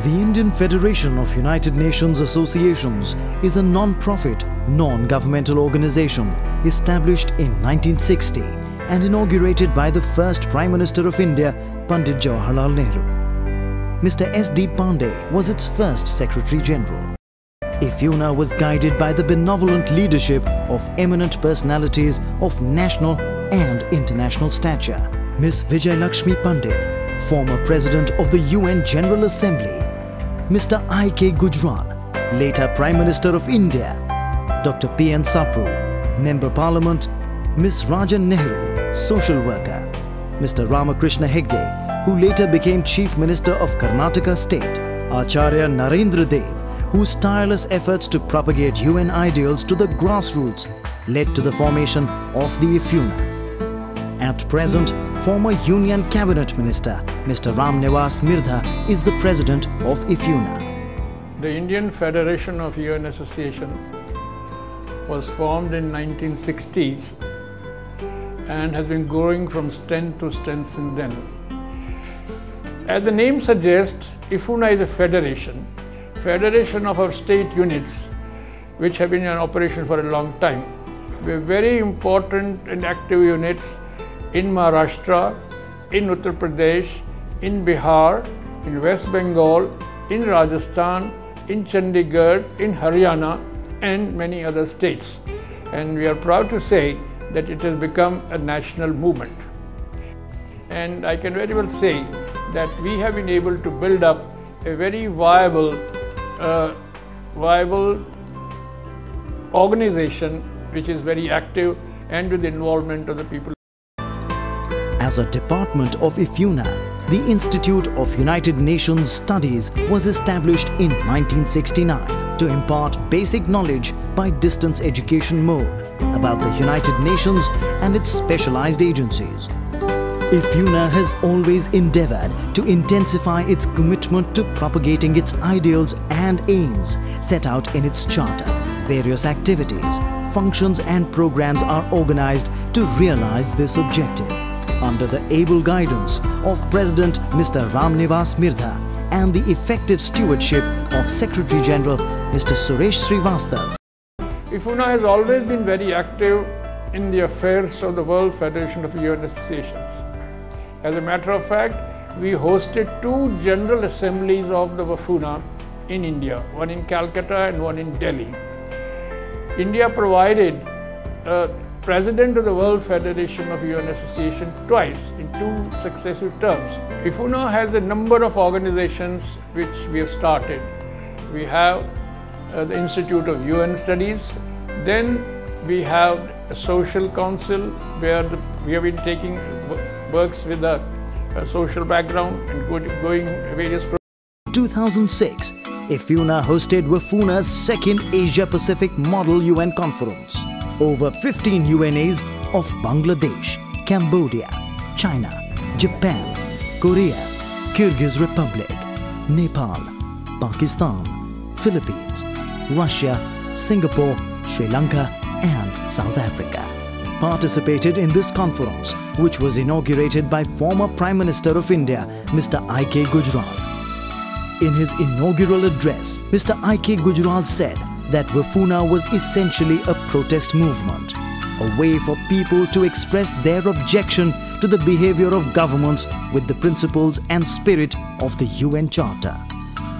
The Indian Federation of United Nations Associations is a non-profit, non-governmental organization established in 1960 and inaugurated by the first Prime Minister of India, Pandit Jawaharlal Nehru. Mr. S.D. Pandey was its first Secretary General. Ifuna was guided by the benevolent leadership of eminent personalities of national and international stature. Ms. Vijayalakshmi Pandit, former President of the UN General Assembly, Mr. I.K. Gujral, later Prime Minister of India, Dr. P.N. Sapru, Member Parliament, Ms. Rajan Nehru, Social Worker, Mr. Ramakrishna Hegde, who later became Chief Minister of Karnataka State, Acharya Narendra Dev, whose tireless efforts to propagate UN ideals to the grassroots led to the formation of the Ifuna. At present, former Union Cabinet Minister Mr. Ram Nivas Mirdha is the President of Ifuna. The Indian Federation of UN Associations was formed in 1960s and has been growing from strength to strength since then. As the name suggests, Ifuna is a federation of our state units which have been in operation for a long time. We are very important and active units in Maharashtra, in Uttar Pradesh, in Bihar, in West Bengal, in Rajasthan, in Chandigarh, in Haryana and many other states. And we are proud to say that it has become a national movement. And I can very well say that we have been able to build up a very viable organization which is very active and with the involvement of the people. As a department of Ifuna, the Institute of United Nations Studies was established in 1969 to impart basic knowledge by distance education mode about the United Nations and its specialized agencies. Ifuna has always endeavored to intensify its commitment to propagating its ideals and aims set out in its charter. Various activities, functions and programs are organized to realize this objective under the able guidance of President Mr. Ram Nivas Mirdha and the effective stewardship of Secretary General Mr. Suresh Srivastav. Ifuna has always been very active in the affairs of the World Federation of UN Associations. As a matter of fact, we hosted 2 General Assemblies of the Ifuna in India, one in Calcutta and one in Delhi. India provided a President of the World Federation of UN Association twice in 2 successive terms. Ifuna has a number of organizations which we have started. We have the Institute of UN Studies, then we have a Social Council where we have been taking works with a social background and going various programs. In 2006, Ifuna hosted Ifuna's second Asia-Pacific Model UN Conference. Over 15 UNAs of Bangladesh, Cambodia, China, Japan, Korea, Kyrgyz Republic, Nepal, Pakistan, Philippines, Russia, Singapore, Sri Lanka and South Africa participated in this conference, which was inaugurated by former Prime Minister of India, Mr. I.K. Gujral. In his inaugural address, Mr. I.K. Gujral said that Ifuna was essentially a protest movement, a way for people to express their objection to the behavior of governments with the principles and spirit of the UN Charter.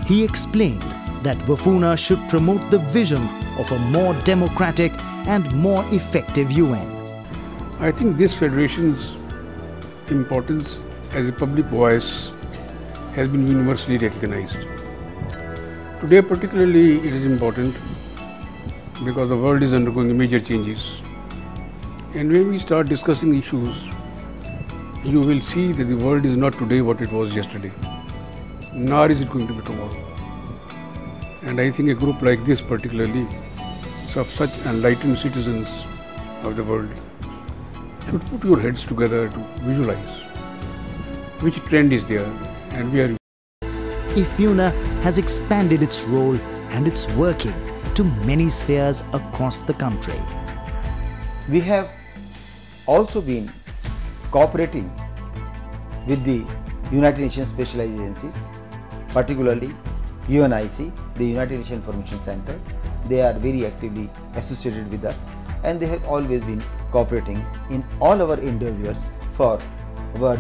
He explained that Ifuna should promote the vision of a more democratic and more effective UN. I think this federation's importance as a public voice has been universally recognized. Today particularly it is important because the world is undergoing major changes. And when we start discussing issues, you will see that the world is not today what it was yesterday, nor is it going to be tomorrow. And I think a group like this particularly, of such enlightened citizens of the world, should put your heads together to visualize which trend is there and where. Ifuna has expanded its role and its working to many spheres across the country. We have also been cooperating with the United Nations specialized agencies, particularly UNIC, the United Nations Information Center. They are very actively associated with us, and they have always been cooperating in all our endeavors for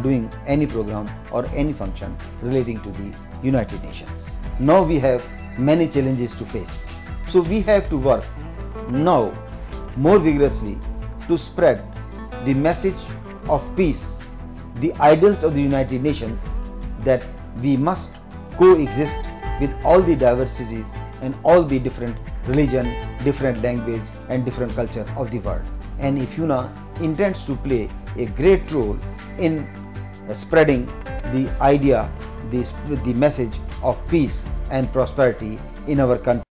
doing any program or any function relating to the United Nations. Now we have many challenges to face. So we have to work now more vigorously to spread the message of peace, the ideals of the United Nations, that we must coexist with all the diversities and all the different religion, different language and different culture of the world. And Ifuna intends to play a great role in spreading the idea, the message of peace and prosperity in our country.